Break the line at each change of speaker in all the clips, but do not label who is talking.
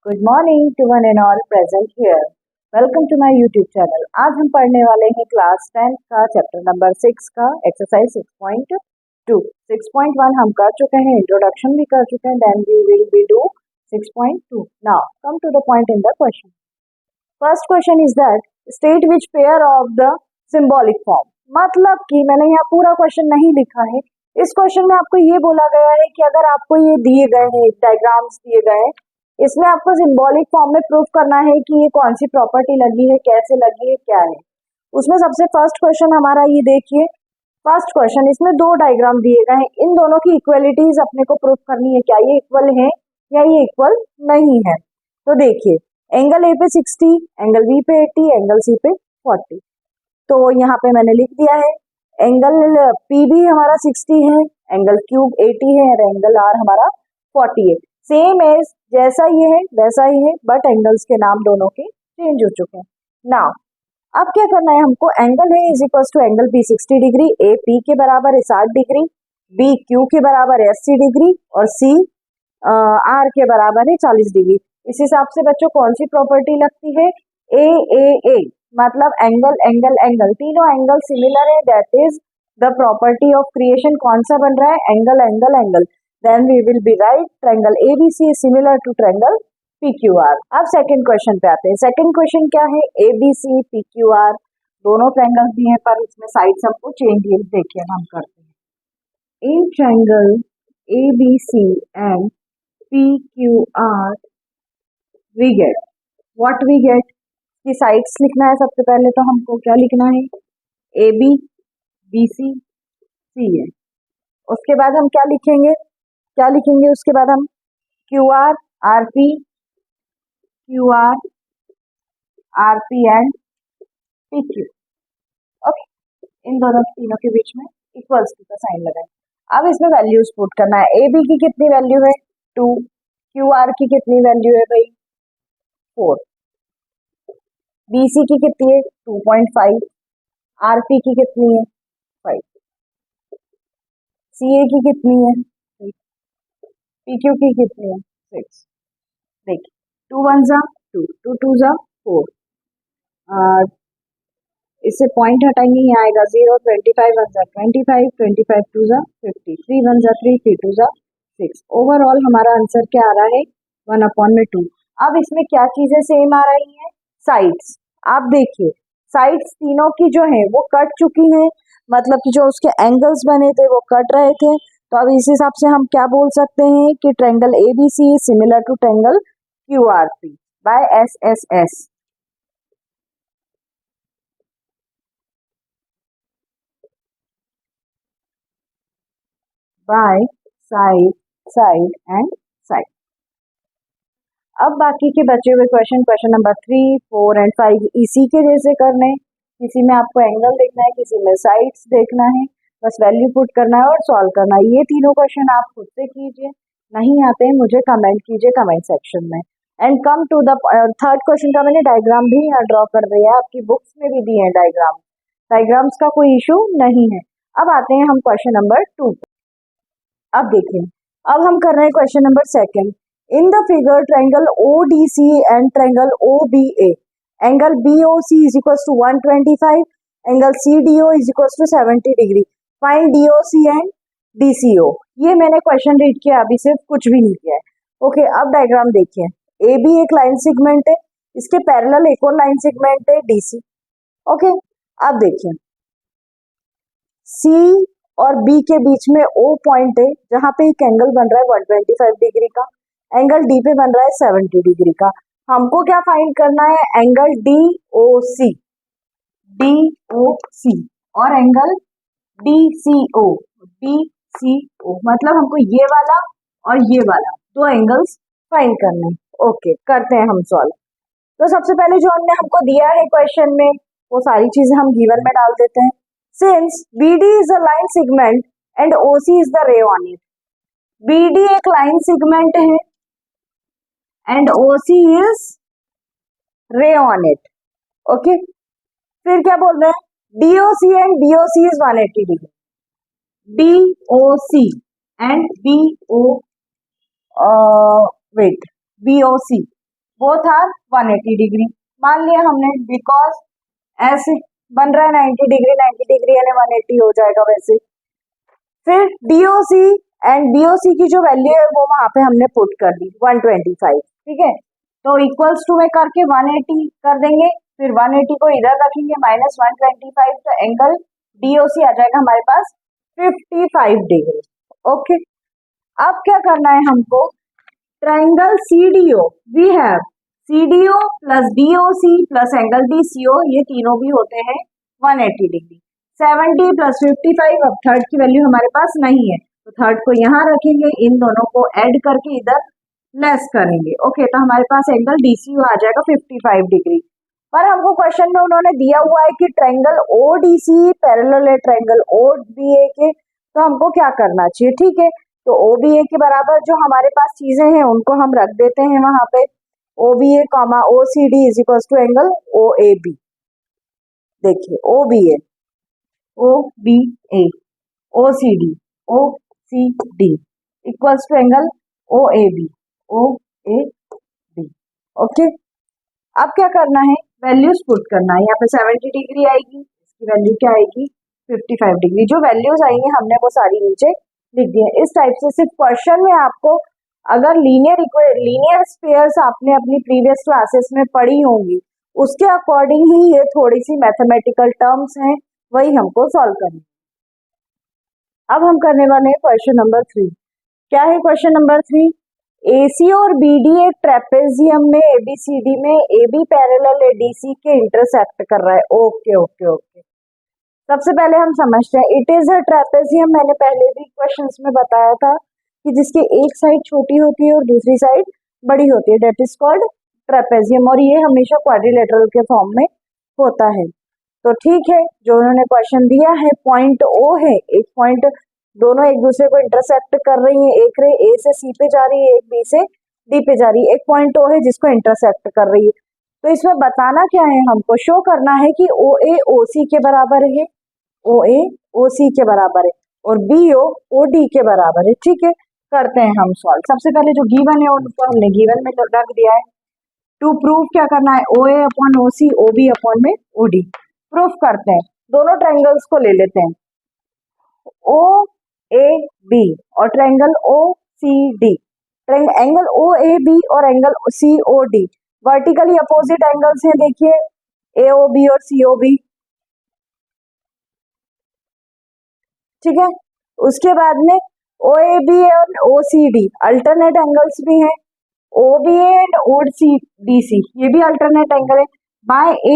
Good morning to one and all present here. Welcome to my YouTube channel. आज हम पढ़ने वाले हैं क्लास 10 का चैप्टर नंबर 6 का एक्सरसाइज 6.2। 6.1 हम कर चुके हैं, इंट्रोडक्शन भी कर चुके हैं, then we will be do 6.2। Now come to the point in the question. First question is that state which pair of the symbolic form. मतलब कि मैंने यहाँ पूरा क्वेश्चन नहीं लिखा है। इस क्वेश्चन में आपको ये बोला गया है कि अगर आपको ये दिए गए हैं डायग्राम्स दिए गए हैं, इसमें आपको सिंबॉलिक फॉर्म में प्रूफ करना है कि ये कौन सी प्रॉपर्टी लगी है, कैसे लगी है, क्या है। उसमें सबसे फर्स्ट क्वेश्चन हमारा ये देखिए। फर्स्ट क्वेश्चन, इसमें दो डायग्राम दिए गए हैं, इन दोनों की इक्वलिटीज अपने को प्रूफ करनी है, क्या ये इक्वल है या ये इक्वल नहीं है। तो देखिए, एंगल ए पे 60, एंगल बी पे 80, एंगल सी पे 40। तो यहाँ पे मैंने लिख दिया है एंगल पी भी हमारा 60 है, एंगल क्यूब 80 है और एंगल आर हमारा 40 है। सेम एज जैसा ये है वैसा ही है, बट एंगल्स के नाम दोनों के चेंज हो चुके हैं। नाउ अब क्या करना है हमको, एंगल है is equal to angle B 60 degree, A P के बराबर है 60 डिग्री, बी क्यू के बराबर है 80 डिग्री और सी आर के बराबर है 40 डिग्री। इस हिसाब से बच्चों कौन सी प्रॉपर्टी लगती है, ए मतलब एंगल एंगल एंगल, तीनों एंगल सिमिलर है, that is the property of criterion. कौन सा बन रहा है, angle angle angle. Then we will be right triangle ABC is similar to triangle PQR. अब सेकंड क्वेश्चन पे आते हैं। सेकंड क्वेश्चन क्या है, एबीसी पीक्यूआर दोनों ट्रायंगल भी हैं, पर इसमें साइड सबको चेंज है। देखिए हम करते हैं, in triangle ABC and PQR we get what we get की साइड्स लिखना है। सबसे पहले तो हमको क्या लिखना है, ए बी बी सी सी है। उसके बाद हम क्या लिखेंगे, उसके बाद हम Q R R P and P Q. Okay, इन दोनों तीनों के बीच में इक्वल्स का साइन लगाए। अब इसमें वैल्यूज पुट करना है। ए बी की कितनी वैल्यू है 2, क्यू आर की कितनी वैल्यू है भाई 4, BC की कितनी है 2.5, RP की कितनी है 5, CA की कितनी है 6, PQ की कितनी है 6। देखिए 2 1 जा 2, 2 2 जा 4, इससे पॉइंट हटाएंगे, यहाँ आएगा 0, 25 1 जा 25, 25 2 जा 50, 3 1 जा 3, 3 2 जा 6। ओवरऑल हमारा आंसर क्या आ रहा है 1/2। अब इसमें क्या चीजें सेम आ रही हैं, साइड्स। आप देखिए साइड्स तीनों की जो है वो कट चुकी हैं, मतलब कि जो उसके एंगल्स बने थे वो कट रहे थे। तो अब इस हिसाब से हम क्या बोल सकते हैं कि triangle ABC is similar to triangle QRP by SSS. By side side and side. अब बाकी के बचे हुए क्वेश्चन नंबर 3 4 एंड 5 इसी के जैसे करने। किसी में आपको एंगल देखना है, किसी में साइड्स देखना है, बस वैल्यू पुट करना है और सॉल्व करना है। ये तीनों क्वेश्चन आप खुद से कीजिए, नहीं आते हैं मुझे कमेंट कीजिए कमेंट सेक्शन में। And come to the third question का मैंने डायग्राम भी यहाँ ड्रॉ कर दिया है, आपकी बुक्स में भी दिए हैं डायग्राम, डायग्राम्स का कोई इशू नहीं है। अब आते हैं हम क्वेश्चन नंबर 2। अब देखिए, अब हम कर रहे हैं question number 2। In the figure triangle ODC and triangle OBA, angle BOC is equal to 125, angle CDO is equal to 70 degree. Find DOC and DCO। ये मैंने क्वेश्चन रीड किया, अभी सिर्फ कुछ भी नहीं किया है। ओके, अब डायग्राम देखिए, AB एक लाइन सेगमेंट है, इसके पैरेलल एक और लाइन सेगमेंट है DC। ओके, अब देखिए C और B के बीच में O पॉइंट है, जहां पे एक एंगल बन रहा है 125 डिग्री का, एंगल D पे बन रहा है 70 डिग्री का। हमको क्या फाइंड करना है, एंगल DOC और एंगल DCO। मतलब हमको ये वाला और ये वाला दो एंगल्स फाइंड करने हैं। ओके, करते हैं हम सॉल्व। तो सबसे पहले जो हमको दिया है क्वेश्चन में वो सारी चीजें हम गिवन में डाल देते हैं। Since BD is a line segment and OC is the ray on it, BD एक लाइन सेगमेंट है and OC is ray on it. Okay, फिर क्या बोल रहे हैं, DOC and BOC is 180 degree. DOC and BOC both are 180 degree मान लिया हमने, बिकॉज ऐसे बन रहा है 90 डिग्री 90 डिग्री यानी 180 हो जाएगा वैसे। फिर डीओसी एंड बीओसी की जो वैल्यू है वो वहां पे हमने पुट कर दी 125, ठीक है। तो इक्वल्स टू में करके 180 कर देंगे, फिर 180 को इधर रखेंगे माइनस 125, तो एंगल डीओसी आ जाएगा हमारे पास 55 डिग्री। ओके, अब क्या करना है हमको, triangle CDO, we have CDO plus DOC plus angle DCO, ये तीनों भी होते हैं 180 डिग्री। 70 प्लस 55, अब थर्ड की वैल्यू हमारे पास नहीं है तो थर्ड को यहाँ रखेंगे, इन दोनों को ऐड करके इधर लेस करेंगे। ओके, तो हमारे पास एंगल डीसीओ आ जाएगा 55 डिग्री। पर हमको क्वेश्चन में उन्होंने दिया हुआ है कि ट्रायंगल ओडीसी पैरेलल है ट्रायंगल ओबीए के, तो हमको क्या करना चाहिए, ठीक है। तो ओबीए के बराबर जो हमारे पास चीजें हैं उनको हम रख देते हैं वहां पे, OBA comma OCD is equal to angle OAB. देखिए OBA, OBA, OCD, OCD equals to angle OAB, OAB. Okay, अब क्या करना है, वैल्यूज पुट करना है। यहाँ पे 70 डिग्री आएगी, इसकी वैल्यू क्या आएगी 55 डिग्री। जो वैल्यूज आएंगे हमने वो सारी नीचे लिख दी है। इस टाइप से सिर्फ क्वेश्चन में आपको अगर लीनियर स्पेयर्स आपने अपनी प्रीवियस क्लासेस में पढ़ी होंगी उसके अकॉर्डिंग ही ये थोड़ी सी मैथमेटिकल टर्म्स हैं, वही हमको सॉल्व करनी। अब हम करने वाले हैं क्वेश्चन नंबर 3। क्या है क्वेश्चन नंबर 3, एसी और बीडी एक ट्रेपेजियम में एबीसीडी में एबी पैरेलल एडीसी के इंटरसेक्ट कर रहा है। ओके ओके ओके, सबसे पहले हम समझते हैं इट इज अ ट्रेपेजियम। मैंने पहले भी क्वेश्चंस में बताया था कि जिसकी एक साइड छोटी होती है और दूसरी साइड बड़ी होती है, दैट इज कॉल्ड ट्रेपेजियम, और ये हमेशा क्वाड्रिलेटरल के फॉर्म में होता है। तो ठीक है, जो उन्होंने क्वेश्चन दिया है पॉइंट ओ है, एक पॉइंट, दोनों एक दूसरे को इंटरसेक्ट कर रही है, एक रे ए से सी पे जा रही है, एक बी से डी पे जा रही है, एक पॉइंट ओ है जिसको इंटरसेक्ट कर रही है। तो इसमें बताना क्या है, हमको शो करना है कि ओ ए ओ सी के बराबर है, ओ ए ओ सी के बराबर है और बी ओ डी के बराबर है, ठीक है। करते हैं हम सॉल्व। सबसे पहले जो गिवन है उनको हमने गिवन में रख दिया है। टू प्रूव क्या करना है, ओ A upon O C, O B upon में ओ डी। प्रूफ करते हैं, दोनों ट्रायंगल्स को ले लेते हैं, ओ ए बी और triangle O C D. Angle O A B और angle C O D vertically opposite angles हैं, देखिए ए ओ बी और सी ओ बी, ठीक है। उसके बाद में ओ ए बी और O C D alternate angles भी हैं, O B and O C D C ये भी अल्टरनेट एंगल है। By A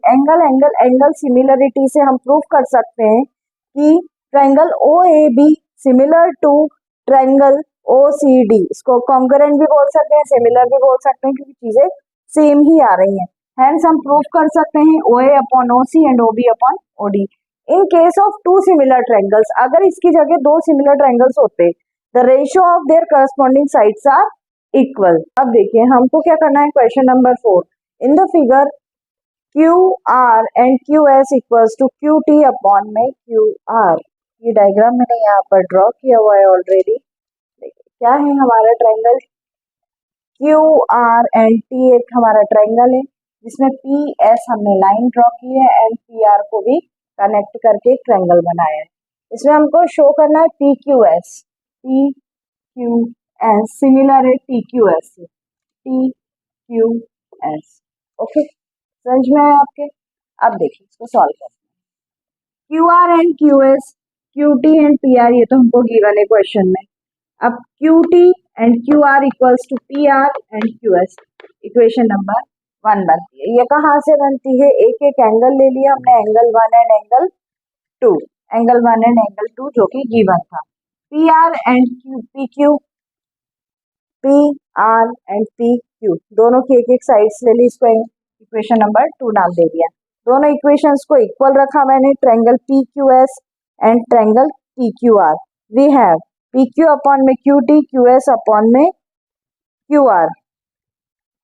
angle angle angle similarity से हम प्रूव कर सकते हैं कि triangle O A B similar to triangle O C D. इसको कॉन्करेंट भी बोल सकते हैं, सिमिलर भी बोल सकते हैं, क्योंकि चीजें सेम ही आ रही हैं। हेंस हम प्रूव कर सकते हैं O A upon O C and O B upon O D. In case of two similar triangles, अगर इसकी जगह दो सिमिलर ट्रायंगल्स होते, the ratio of their corresponding sides are equal. अब देखिए हमको क्या करना है, question number 4, in the figure Q R and Q S equals to Q T upon में क्यू आर। ये डायग्राम मैंने यहाँ पर ड्रॉ किया हुआ है ऑलरेडी। देखिए क्या है, हमारा triangle Q R and T एक हमारा ट्रायंगल है जिसमें पी एस हमने लाइन ड्रॉ की है एंड पी आर को भी कनेक्ट करके एक ट्रायंगल बनाया है। इसमें हमको शो करना है पी क्यू एस सिमिलर है टी क्यू एस से, टी क्यू एस। ओके, समझ में आया आपके। अब देखिए इसको सॉल्व करते हैं। Q R and Q S, Q T and P R, ये तो हमको गिवन है क्वेश्चन में। अब Q T and Q R equals to P R and Q S, equation number 1 बनती है। ये कहाँ से बनती है, एक एक एंगल ले लिया हमने, angle 1 and angle 2, angle 1 and angle 2 जो कि गिवन था। P R and Q, P Q, P R and P Q दोनों की एक एक साइड ले ली, इसको इक्वेशन नंबर 2 नाम दे दिया। दोनों इक्वेशंस को इक्वल रखा मैंने, triangle P Q S and triangle P Q R. We have P Q upon में Q T, Q S upon में Q R,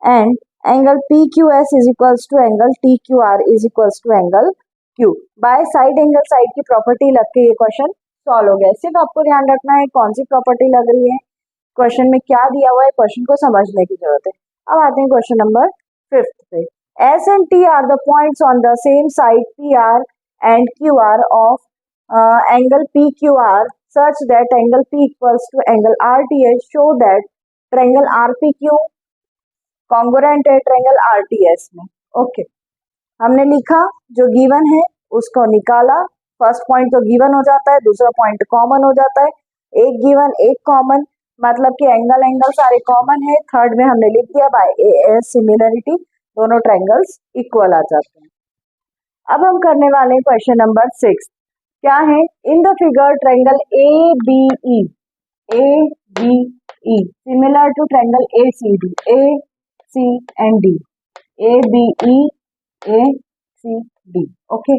and angle P Q S is equals to angle T Q R is equals to angle Q. By side angle side की property लग के ये question solve हो गया। सिर्फ आपको ध्यान रखना है कौन सी प्रॉपर्टी लग रही है, क्वेश्चन में क्या दिया हुआ है, क्वेश्चन को समझने की जरूरत है। अब आते हैं क्वेश्चन नंबर 5 पे। S and T R the points on the same side P R and Q are of angle P Q are such that angle P equals to angle RTS. Show that triangle RPQ congruent है triangle RTS में। Okay, हमने लिखा जो given है उसको निकाला। First point तो given हो जाता है, दूसरा पॉइंट कॉमन हो जाता है। एक गिवन एक कॉमन, मतलब कि एंगल सारे कॉमन है। थर्ड में हमने लिख दिया बाय एस सिमिलरिटी, दोनों ट्रायंगल्स इक्वल आ जाते हैं। अब हम करने वाले हैं क्वेश्चन नंबर 6। क्या है? In the figure triangle A B E similar to triangle A C and D, A B C D. Okay,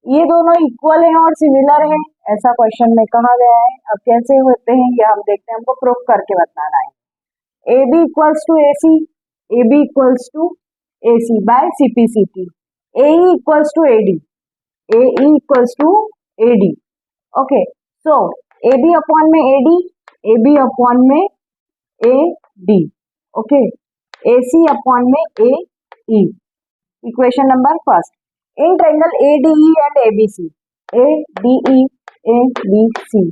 ये दोनों इक्वल हैं और सिमिलर हैं, ऐसा क्वेश्चन में कहा गया है। अब कैसे होते हैं ये हम देखते हैं, हमको प्रूफ करके बताना है। A B equals to A C, A B equals to A C by C P C T, A equals to A D, A equals to A D. Okay, so A B upon में A D, A B upon में A D. Okay, A C upon में A E. Equation number first, in triangle A D E and A B C, A D E A B C,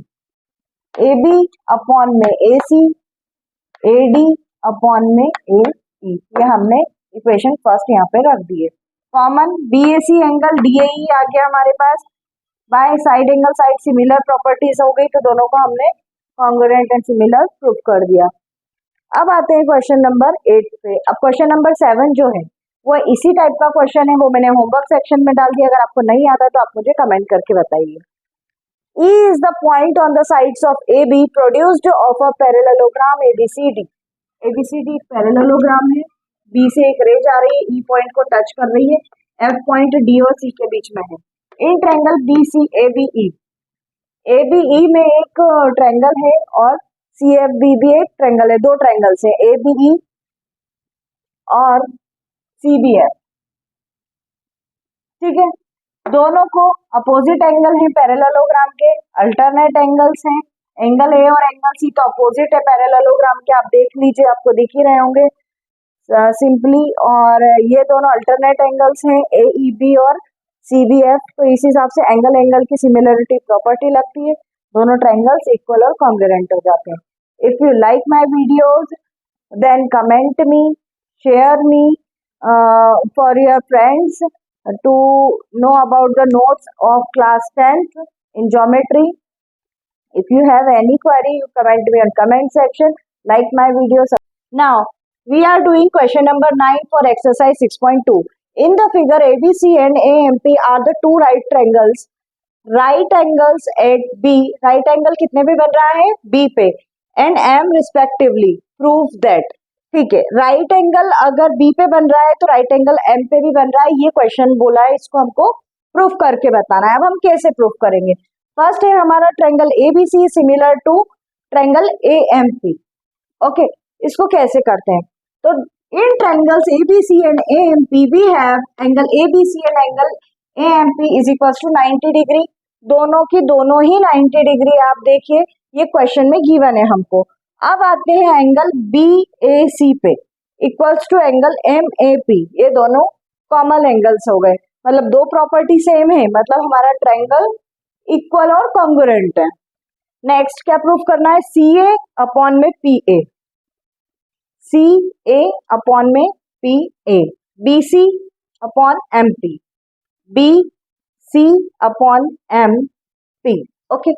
A B upon में ए C, A D upon में A ई। ये हमने equation first यहाँ पे रख दी है। Common B A C angle D A E आ गया हमारे पास, by side angle side similar properties हो गई, तो दोनों को हमने कॉन्ग्रुएंट एंड सिमिलर प्रूफ कर दिया। अब आते हैं क्वेश्चन नंबर 8 पे। अब क्वेश्चन नंबर 7 जो है वो इसी टाइप का क्वेश्चन है, वो मैंने होमवर्क सेक्शन में डाल दिया। अगर आपको नहीं आता तो आप मुझे कमेंट करके बताइए। E is the point on the sides of AB produced of a parallelogram ABCD. ABCD parallelogram है, B से एक रे जा रही है, E पॉइंट को टच कर रही है, F पॉइंट D और C के बीच में है। इन ट्रायंगल BCABE, ABE में एक ट्रायंगल है और CFB भी एक ट्रायंगल है, दो ट्रायंगल्स है ABE और CBF। ठीक है, दोनों को अपोजिट एंगल है पैरेललोग्राम के, अल्टरनेट एंगल्स हैं। एंगल ए और एंगल सी तो अपोजिट है पैरेललोग्राम के, आप देख लीजिए, आपको दिख ही रहे होंगे सिंपली। और ये दोनों अल्टरनेट एंगल्स हैं AEB और CBF, तो इस हिसाब से एंगल की सिमिलरिटी प्रॉपर्टी लगती है, दोनों ट्रायंगल्स इक्वल और कॉन्ग्रुएंट हो जाते हैं। If you like my videos then comment me, share me for your friends to know about the notes of class 10th in geometry. If you have any query, you comment me on comment section. Like my videos. Now we are doing question number 9 for exercise 6.2. In the figure ABC and AMP are the two right triangles. Right angles at B. Right angle कितने पे बन रहा है? B पे and M respectively. Prove that. ठीक है, right angle अगर B पे बन रहा है तो राइट एंगल एम पे भी बन रहा है, ये क्वेश्चन बोला है, इसको हमको प्रूफ करके बताना है। अब हम कैसे प्रूफ करेंगे? फर्स्ट है हमारा triangle ABC similar to triangle AMP. Okay, इसको कैसे करते हैं? तो in triangles ABC and AMP we have angle ABC and angle AMP is equal to 90 degree. दोनों की दोनों ही 90 डिग्री, आप देखिए ये क्वेश्चन में गिवन है हमको। अब आते हैं एंगल BAC पे इक्वल्स टू एंगल MAP, ये दोनों कॉमन एंगल्स हो गए, मतलब दो प्रॉपर्टी सेम है, मतलब हमारा ट्रायंगल इक्वल और कॉन्ग्रुएंट है। नेक्स्ट क्या प्रूफ करना है? CA अपॉन में PA, CA अपॉन में PA, BC upon MP, BC upon MP। Okay,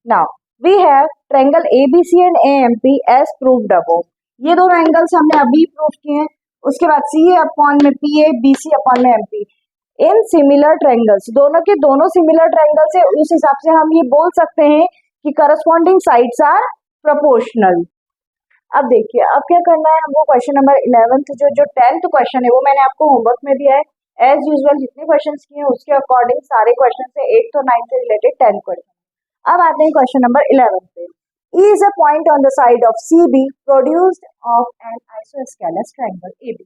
now we have triangle ABC and AMP as proved above. ये दोनों एंगल्स हमने अभी प्रूफ किए हैं। उसके बाद CA अपॉन में PA, BC अपॉन में MP इन सिमिलर ट्रायंगल्स, दोनों के दोनों सिमिलर ट्रायंगल्स है, उस हिसाब से हम ये बोल सकते हैं कि करस्पॉन्डिंग साइड्स आर प्रोपोर्शनल। अब देखिए, अब क्या करना है हमको, क्वेश्चन नंबर 11 जो 10th क्वेश्चन है वो मैंने आपको होमवर्क में दिया है। एज यूजुअल जितने क्वेश्चन किए हैं उसके अकॉर्डिंग सारे क्वेश्चन है 8th और 9th से रिलेटेड 10 क्वेश्चन। अब आते हैं क्वेश्चन नंबर 11 पे। E is a point on the side of CB produced of an isosceles triangle AB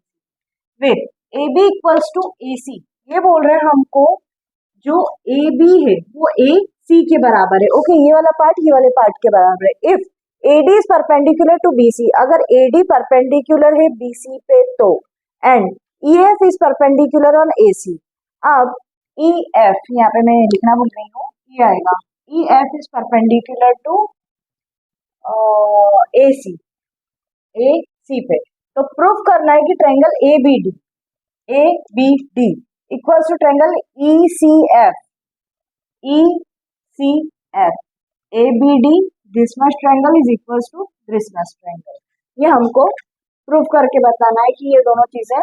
with AB equals to AC। ये बोल रहे हैं हमको जो AB है वो AC के बराबर है। ओके, ये वाला पार्ट ये वाले पार्ट के बराबर है। If AD is perpendicular to BC, अगर AD परपेंडिकुलर है BC पे तो, and EF is perpendicular on AC। अब EF यहाँ पे मैं लिखना भूल रही हूँ, ये आएगा EF is perpendicular to AC पे, तो प्रूफ करना है कि triangle ABD equals to triangle ECF ABD this much triangle is equals to this much triangle. ये हमको प्रूफ करके बताना है कि ये दोनों चीजें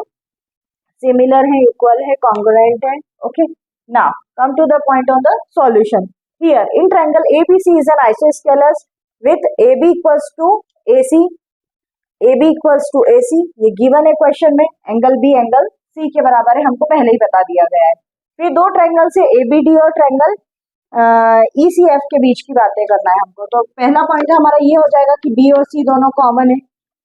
सिमिलर है, इक्वल है, कॉन्ग्रुएंट है। Okay, now come to the point on the solution. Here in triangle ABC is an isosceles with AB equals to AC, AB equals to AC, ये गिवन है क्वेश्चन में। एंगल B एंगल C के बराबर है, हमको पहले ही बता दिया गया है। फिर दो ट्रायंगल से ABD और ट्रायंगल ECF के बीच की बातें करना है हमको। तो पहला पॉइंट हमारा ये हो जाएगा कि B और C दोनों कॉमन है।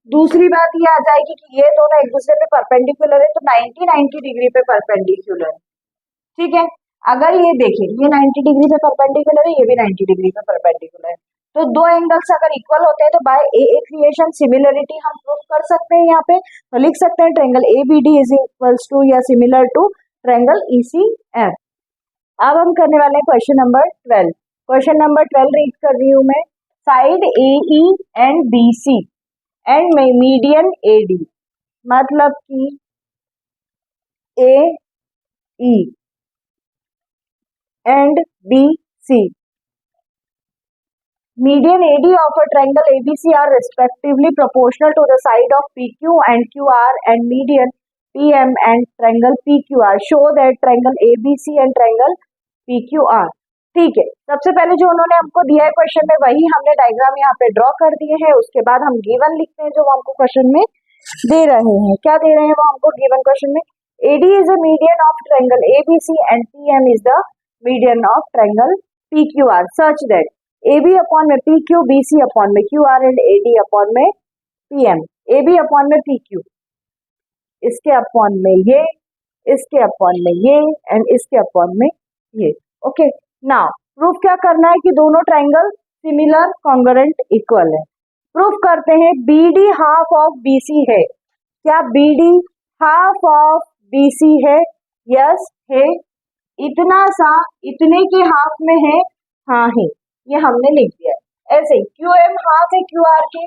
दूसरी बात ये आ जाएगी कि ये दोनों एक दूसरे पे परपेंडिकुलर है, तो 90 डिग्री पे परपेंडिकुलर है। ठीक है, अगर ये देखें ये 90 डिग्री पे परपेंडिकुलर है, ये भी 90 डिग्री पे परपेंडिकुलर है, तो दो एंगल्स अगर इक्वल होते हैं तो बाय AA क्रिएशन सिमिलरिटी हम प्रूफ कर सकते हैं। यहाँ पे तो लिख सकते हैं triangle ABD is equals to या सिमिलर टू ट्रायंगल ECF। अब हम करने वाले हैं question number 12। Question number 12 read कर रही हूँ मैं। साइड AE एंड BC एंड मीडियन AD, मतलब कि AE and BC, median AD of a triangle ABC are respectively proportional to the side of PQ and QR, and median PM and triangle PQR show that triangle ABC and triangle PQR। ठीक है, सबसे पहले जो उन्होंने हमको दिया है question में वही हमने डायग्राम यहाँ पे ड्रॉ कर दिए हैं। उसके बाद हम गिवन लिखते हैं जो वो हमको क्वेश्चन में दे रहे हैं। क्या दे रहे हैं वो हमको गिवन क्वेश्चन में? AD is a median of triangle ABC and PM is the median of triangle PQR such that AB upon में PQ, BC अपॉन में QR एंड AD अपॉन में PM। AB अपॉन में PQ, इसके upon में ये, इसके upon में ये एंड इसके अपॉन में ये। ओके, नाउ प्रूफ क्या करना है कि दोनों ट्रायंगल सिमिलर, कॉन्ग्रुएंट, इक्वल है। प्रूफ करते हैं BD हाफ ऑफ BC है। क्या BD हाफ ऑफ BC है? यस है। इतना सा इतने के हाफ में है? हाँ है, ये हमने लिख दिया है। ऐसे QM हाफ है QR के,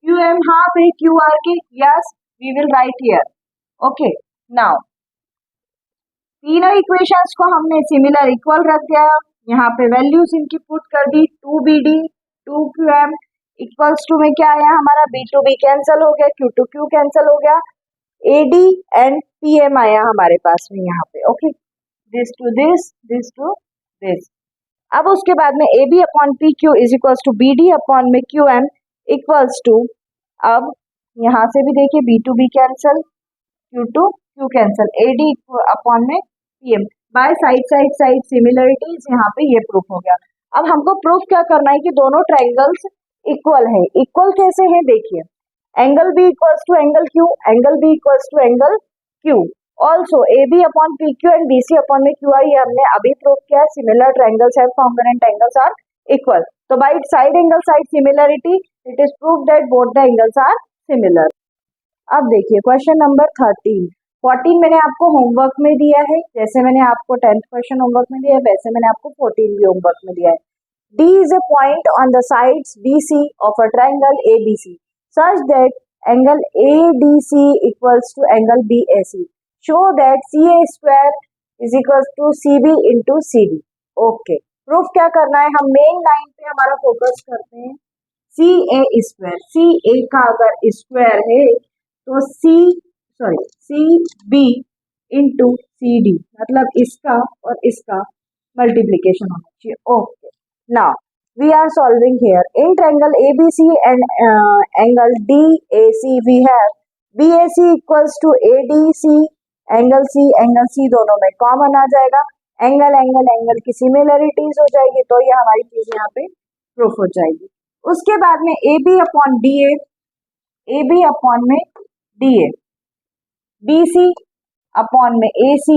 QM हाफ है QR के, yes we will write here. Okay, now तीनों इक्वेशंस को हमने सिमिलर, इक्वल रख दिया। यहाँ पे वैल्यूज इनकी पुट कर दी, 2BD 2QM इक्वल्स टू में क्या आया हमारा, B to B कैंसिल हो गया, Q to Q कैंसिल हो गया, AD एंड PM आया हमारे पास में यहाँ पे। Okay, this to this, this to this. अब उसके बाद में AB upon PQ is equals to BD upon में QM इक्वल्स टू, अब यहाँ से भी देखिए B to B cancel, Q to Q cancel, AD upon में PM बाय साइड सिमिलरिटीज, यहाँ पे ये प्रूफ हो गया। अब हमको प्रूफ क्या करना है कि दोनों ट्रायंगल्स इक्वल है। इक्वल कैसे है देखिए, angle B equals to angle Q, angle B equals to angle Q, also AB upon PQ and BC upon में QR, ये हमने अभी प्रूफ किया है। Similar triangles have congruent angles are equal, तो by side angle side similarity it is proof that both the angles are similar. अब देखिए क्वेश्चन नंबर 14 मैंने आपको होमवर्क में दिया है। जैसे मैंने आपको 10th क्वेश्चन होमवर्क में दिया है, वैसे मैंने आपको 14 भी होमवर्क में दिया है। D is a point on the sides BC of a triangle ABC such that angle ADC equals to angle BAC. Show that CA square is equals to CB into CD. Okay, proof क्या करना है, हम main line पे हमारा focus करते हैं। CA square, CA का अगर स्क्वायर है तो CB इंटू CD, मतलब इसका और इसका मल्टीप्लीकेशन होना चाहिए। Okay, now we are solving here in triangle ABC and angle DAC we have BAC equals to ADC, angle C दोनों में कॉमन आ जाएगा, एंगल की सिमिलरिटीज हो जाएगी, तो ये हमारी चीज यहाँ पे प्रूफ हो जाएगी। उसके बाद में AB upon DA, BC upon में AC